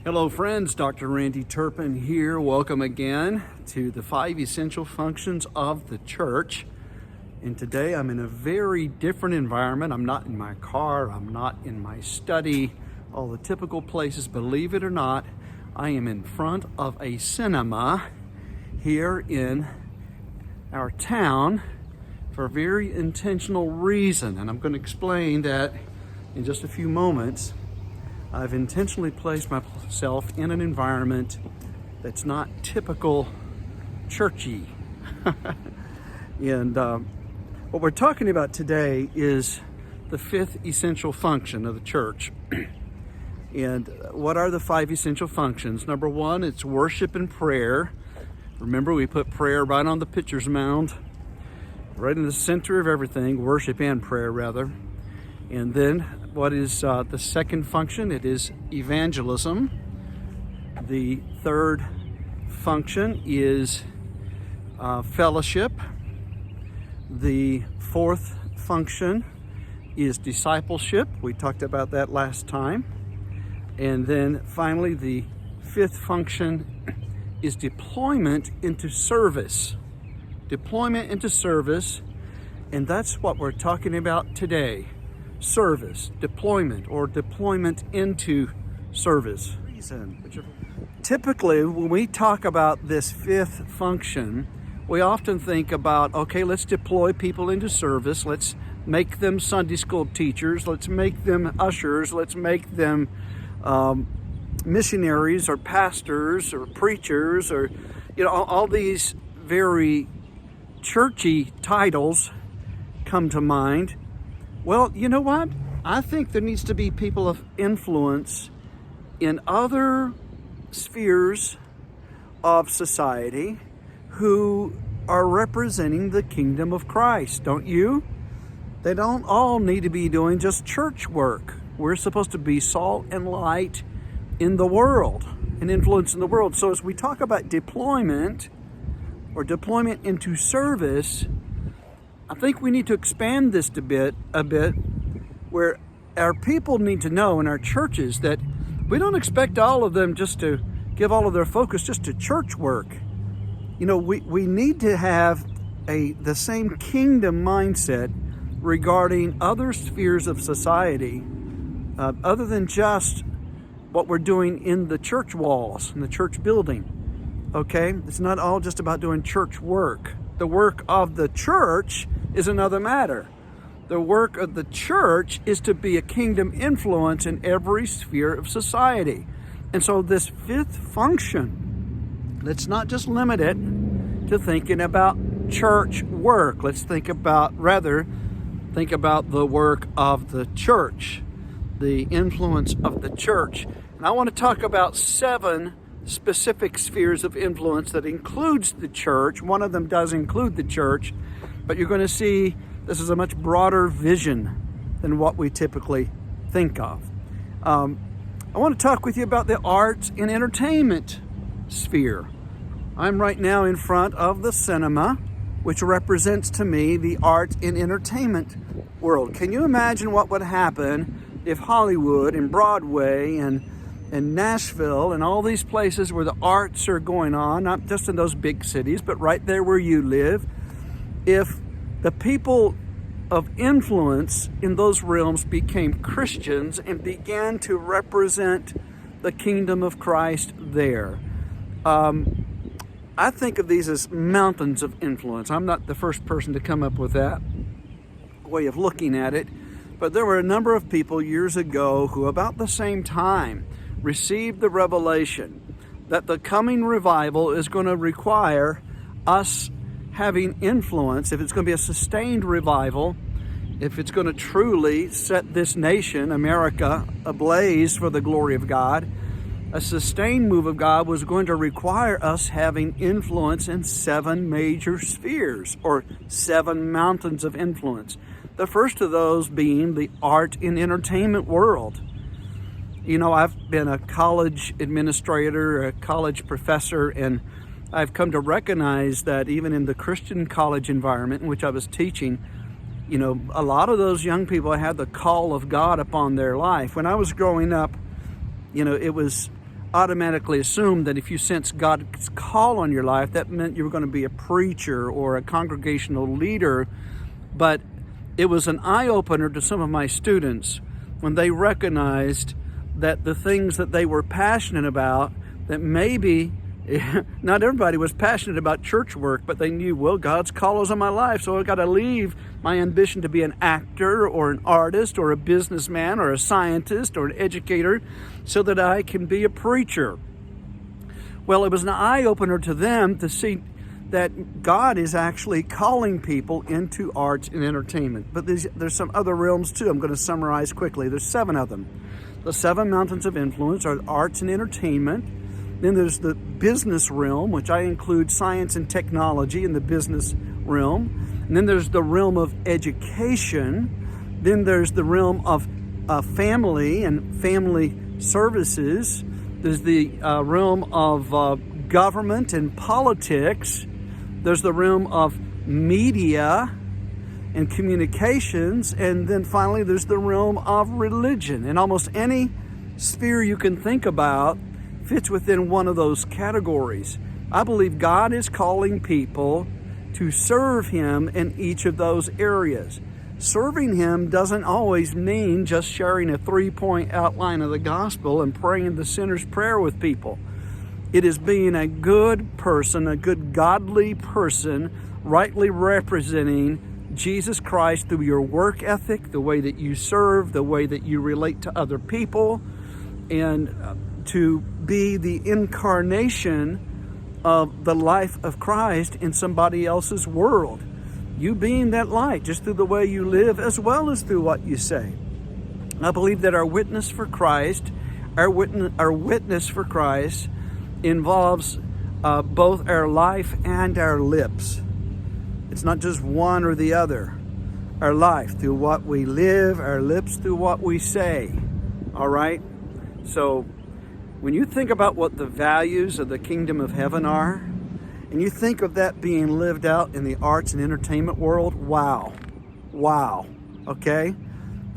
Hello friends, Dr. Randy Turpin here. Welcome again to the 5 essential functions of the church. And today I'm in a very different environment. I'm not in my car, I'm not in my study, all the typical places. Believe it or not, I am in front of a cinema here in our town for a very intentional reason. And I'm going to explain that in just a few moments. I've intentionally placed myself in an environment that's not typical churchy. And what we're talking about today is the 5th essential function of the church. And what are the 5 essential functions? Number 1, it's worship and prayer. Remember, we put prayer right on the pitcher's mound, right in the center of everything, worship and prayer rather. And then what is the second function? It is evangelism. The third function is fellowship. The fourth function is discipleship. We talked about that last time. And then finally, the 5th function is deployment into service. Deployment into service. And that's what we're talking about today. Service, deployment, or deployment into service. Typically, when we talk about this 5th function, we often think about, okay, let's deploy people into service. Let's make them Sunday school teachers. Let's make them ushers. Let's make them missionaries or pastors or preachers or, all these very churchy titles come to mind. Well, you know what? I think there needs to be people of influence in other spheres of society who are representing the kingdom of Christ, don't you? They don't all need to be doing just church work. We're supposed to be salt and light in the world and influence in the world. So as we talk about deployment or deployment into service, I think we need to expand this a bit, where our people need to know in our churches that we don't expect all of them just to give all of their focus just to church work. We need to have the same kingdom mindset regarding other spheres of society, other than just what we're doing in the church walls, in the church building. Okay? It's not all just about doing church work. The work of the church is another matter. The work of the church is to be a kingdom influence in every sphere of society. And so this 5th function, let's not just limit it to thinking about church work. Let's rather think about the work of the church, the influence of the church. And I want to talk about 7 specific spheres of influence that includes the church. One of them does include the church, but you're going to see this is a much broader vision than what we typically think of. I want to talk with you about the arts and entertainment sphere. I'm right now in front of the cinema, which represents to me the art and entertainment world. Can you imagine what would happen if Hollywood and Broadway and Nashville and all these places where the arts are going on, not just in those big cities, but right there where you live, if the people of influence in those realms became Christians and began to represent the kingdom of Christ there. I think of these as mountains of influence. I'm not the first person to come up with that way of looking at it, but there were a number of people years ago who about the same time received the revelation that the coming revival is going to require us having influence. If it's going to be a sustained revival, if it's going to truly set this nation, America, ablaze for the glory of God, a sustained move of God was going to require us having influence in 7 major spheres, or 7 mountains of influence. The first of those being the art and entertainment world. I've been a college administrator, a college professor, and I've come to recognize that even in the Christian college environment in which I was teaching, a lot of those young people had the call of God upon their life. When I was growing up, it was automatically assumed that if you sense God's call on your life, that meant you were going to be a preacher or a congregational leader. But it was an eye-opener to some of my students when they recognized that the things that they were passionate about, that maybe not everybody was passionate about church work, but they knew, well, God's call is on my life, so I've got to leave my ambition to be an actor or an artist or a businessman or a scientist or an educator so that I can be a preacher. Well, it was an eye-opener to them to see that God is actually calling people into arts and entertainment. But there's some other realms too. I'm going to summarize quickly. There's 7 of them. The 7 mountains of influence are arts and entertainment. Then there's the business realm, which I include science and technology in the business realm. And then there's the realm of education. Then there's the realm of family and family services. There's the realm of government and politics. There's the realm of media and communications. And then finally, there's the realm of religion. And almost any sphere you can think about fits within one of those categories. I believe God is calling people to serve Him in each of those areas. Serving Him doesn't always mean just sharing a 3-point outline of the gospel and praying the sinner's prayer with people. It is being a good person, a good godly person, rightly representing Jesus Christ through your work ethic, the way that you serve, the way that you relate to other people, and to be the incarnation of the life of Christ in somebody else's world. You being that light just through the way you live as well as through what you say. I believe that our witness for Christ, our witness for Christ involves both our life and our lips. It's not just one or the other. Our life through what we live, our lips through what we say. All right? So when you think about what the values of the kingdom of heaven are, and you think of that being lived out in the arts and entertainment world, wow, okay?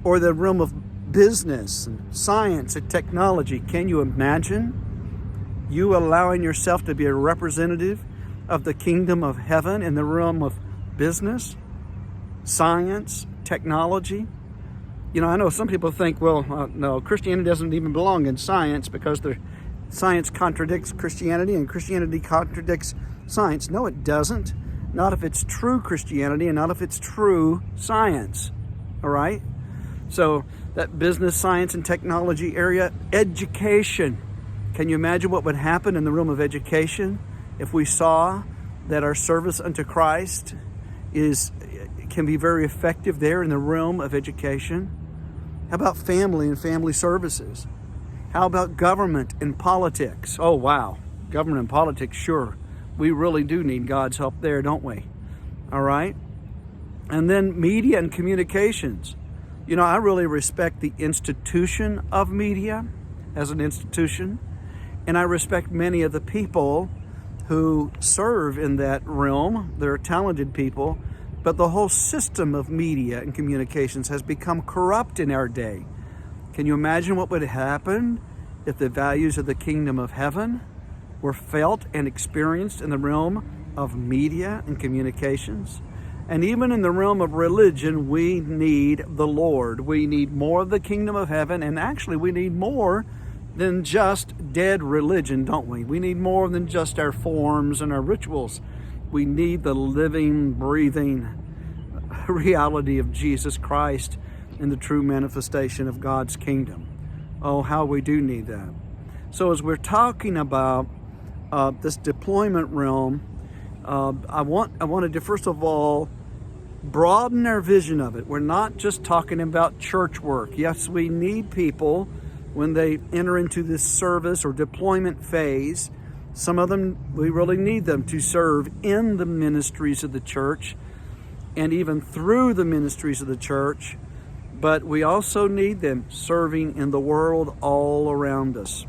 Or the realm of business and science and technology, can you imagine you allowing yourself to be a representative of the kingdom of heaven in the realm of business, science, technology? You know, I know some people think, well, no, Christianity doesn't even belong in science because science contradicts Christianity and Christianity contradicts science. No, it doesn't. Not if it's true Christianity and not if it's true science. All right? So that business, science, and technology area, education. Can you imagine what would happen in the realm of education if we saw that our service unto Christ can be very effective there in the realm of education? How about family and family services? How about government and politics? Oh, wow. Government and politics, sure. We really do need God's help there, don't we? All right? And then media and communications. You know, I really respect the institution of media as an institution, and I respect many of the people who serve in that realm. They're talented people. But the whole system of media and communications has become corrupt in our day. Can you imagine what would happen if the values of the kingdom of heaven were felt and experienced in the realm of media and communications? And even in the realm of religion, we need the Lord. We need more of the kingdom of heaven, and actually we need more than just dead religion, don't we? We need more than just our forms and our rituals. We need the living, breathing reality of Jesus Christ in the true manifestation of God's kingdom. Oh, how we do need that. So as we're talking about this deployment realm, I wanted to first of all broaden our vision of it. We're not just talking about church work. Yes, we need people when they enter into this service or deployment phase. Some of them, we really need them to serve in the ministries of the church and even through the ministries of the church. But we also need them serving in the world all around us.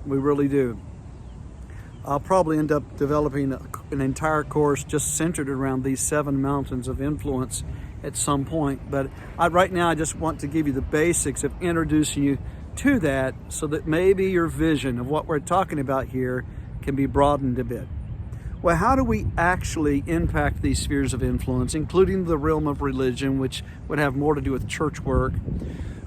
We really do. I'll probably end up developing an entire course just centered around these 7 mountains of influence at some point. But right now I just want to give you the basics of introducing you to that so that maybe your vision of what we're talking about here can be broadened a bit. Well, how do we actually impact these spheres of influence, including the realm of religion, which would have more to do with church work?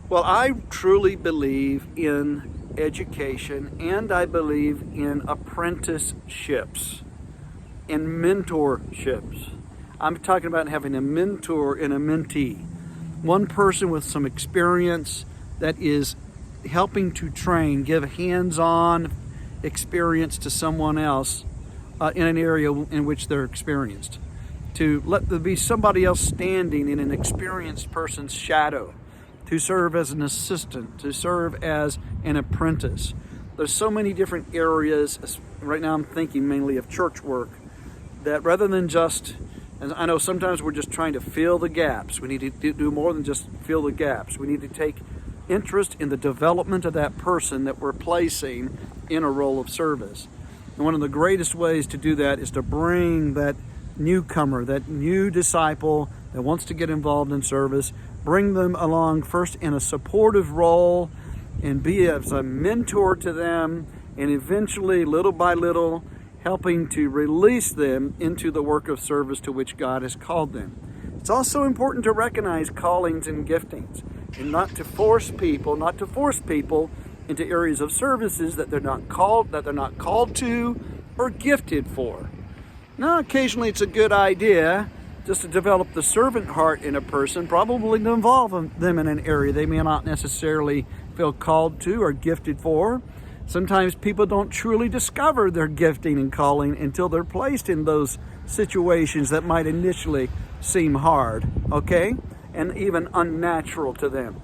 Well, I truly believe in education, and I believe in apprenticeships, in mentorships. I'm talking about having a mentor and a mentee. One person with some experience that is helping to train, give hands-on experience to someone else in an area in which they're experienced. To let there be somebody else standing in an experienced person's shadow, to serve as an assistant, to serve as an apprentice. There's so many different areas. Right now I'm thinking mainly of church work, that rather than just, and I know sometimes we're just trying to fill the gaps. We need to do more than just fill the gaps. We need to take interest in the development of that person that we're placing in a role of service. And one of the greatest ways to do that is to bring that newcomer, that new disciple that wants to get involved in service, bring them along first in a supportive role and be as a mentor to them, and eventually, little by little, helping to release them into the work of service to which God has called them. It's also important to recognize callings and giftings, and not to force people into areas of services that they're not called to or gifted for. Now, occasionally it's a good idea just to develop the servant heart in a person, probably to involve them in an area they may not necessarily feel called to or gifted for. Sometimes people don't truly discover their gifting and calling until they're placed in those situations that might initially seem hard, okay, and even unnatural to them.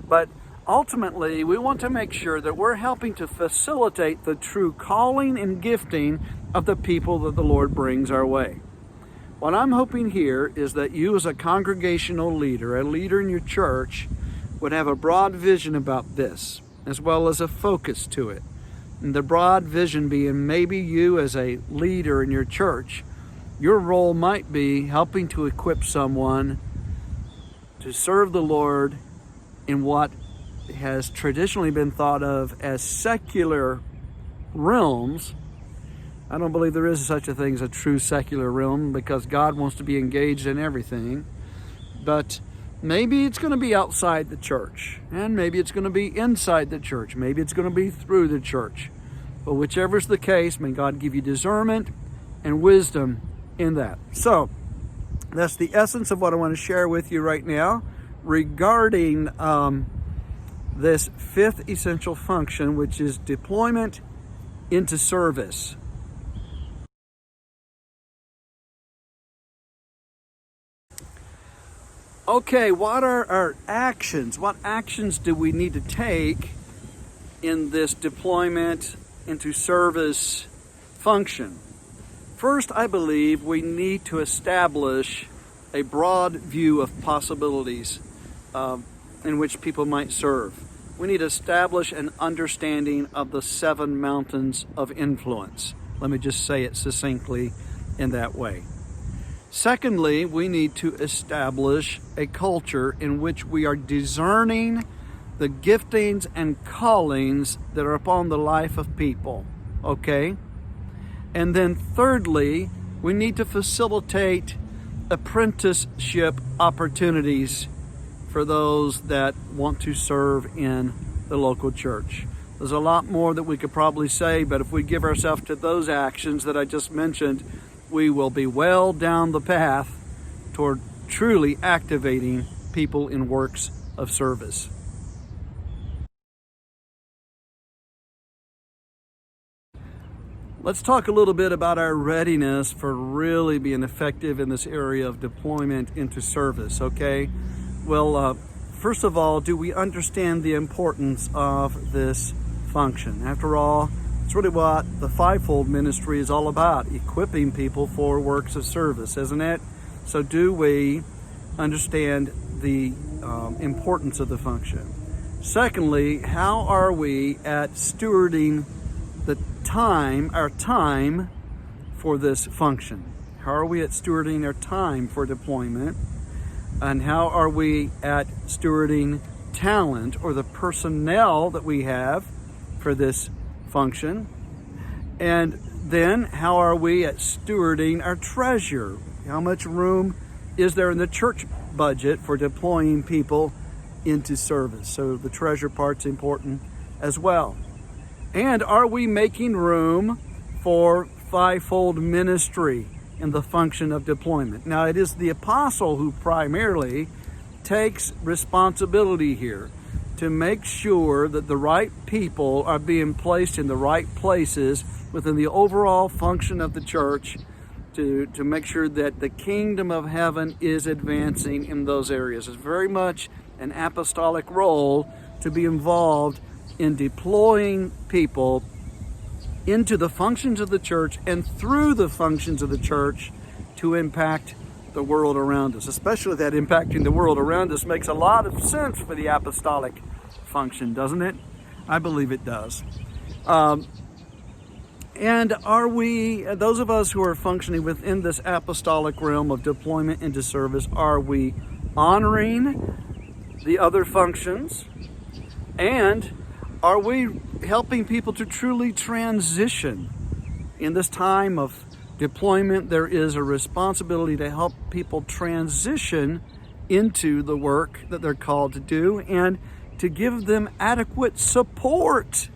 But ultimately, we want to make sure that we're helping to facilitate the true calling and gifting of the people that the Lord brings our way. What I'm hoping here is that you, as a congregational leader, a leader in your church, would have a broad vision about this, as well as a focus to it. And the broad vision being, maybe you as a leader in your church, your role might be helping to equip someone to serve the Lord in what has traditionally been thought of as secular realms. I don't believe there is such a thing as a true secular realm, because God wants to be engaged in everything. But maybe it's going to be outside the church, and maybe it's going to be inside the church. Maybe it's going to be through the church. But whichever is the case, may God give you discernment and wisdom in that. So that's the essence of what I want to share with you right now regarding this fifth essential function, which is deployment into service. Okay, what are our actions? What actions do we need to take in this deployment into service function? First, I believe we need to establish a broad view of possibilities in which people might serve. We need to establish an understanding of the 7 mountains of influence. Let me just say it succinctly in that way. Secondly, we need to establish a culture in which we are discerning the giftings and callings that are upon the life of people, okay? And then thirdly, we need to facilitate apprenticeship opportunities for those that want to serve in the local church. There's a lot more that we could probably say, but if we give ourselves to those actions that I just mentioned, we will be well down the path toward truly activating people in works of service. Let's talk a little bit about our readiness for really being effective in this area of deployment into service, okay? Well, first of all, do we understand the importance of this function? After all, it's really what the fivefold ministry is all about, equipping people for works of service, isn't it? So do we understand the importance of the function? Secondly, how are we at stewarding our time for this function? How are we at stewarding our time for deployment? And how are we at stewarding talent or the personnel that we have for this function? And then how are we at stewarding our treasure? How much room is there in the church budget for deploying people into service? So the treasure part's important as well. And are we making room for fivefold ministry in the function of deployment? Now, it is the apostle who primarily takes responsibility here to make sure that the right people are being placed in the right places within the overall function of the church to make sure that the kingdom of heaven is advancing in those areas. It's very much an apostolic role to be involved in deploying people into the functions of the church and through the functions of the church to impact the world around us. Especially that impacting the world around us makes a lot of sense for the apostolic function, doesn't it? I believe it does. And are we, those of us who are functioning within this apostolic realm of deployment into service, are we honoring the other functions? And are we helping people to truly transition? In this time of deployment, there is a responsibility to help people transition into the work that they're called to do and to give them adequate support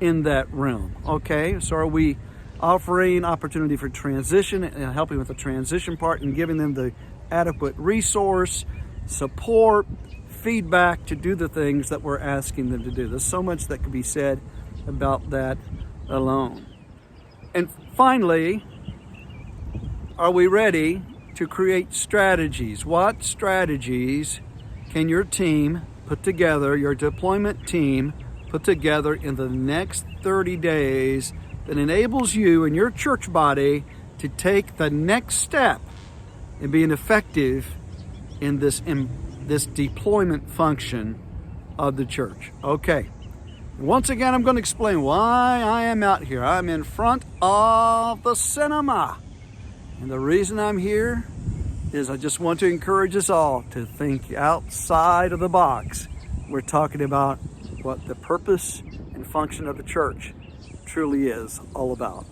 in that realm. Okay, so are we offering opportunity for transition and helping with the transition part and giving them the adequate resource, support, feedback to do the things that we're asking them to do? There's so much that could be said about that alone. And finally, are we ready to create strategies? What strategies can your team put together, your deployment team put together in the next 30 days that enables you and your church body to take the next step in being effective in this deployment function of the church? Okay. Once again, I'm going to explain why I am out here. I'm in front of the cinema. And the reason I'm here is I just want to encourage us all to think outside of the box. We're talking about what the purpose and function of the church truly is all about.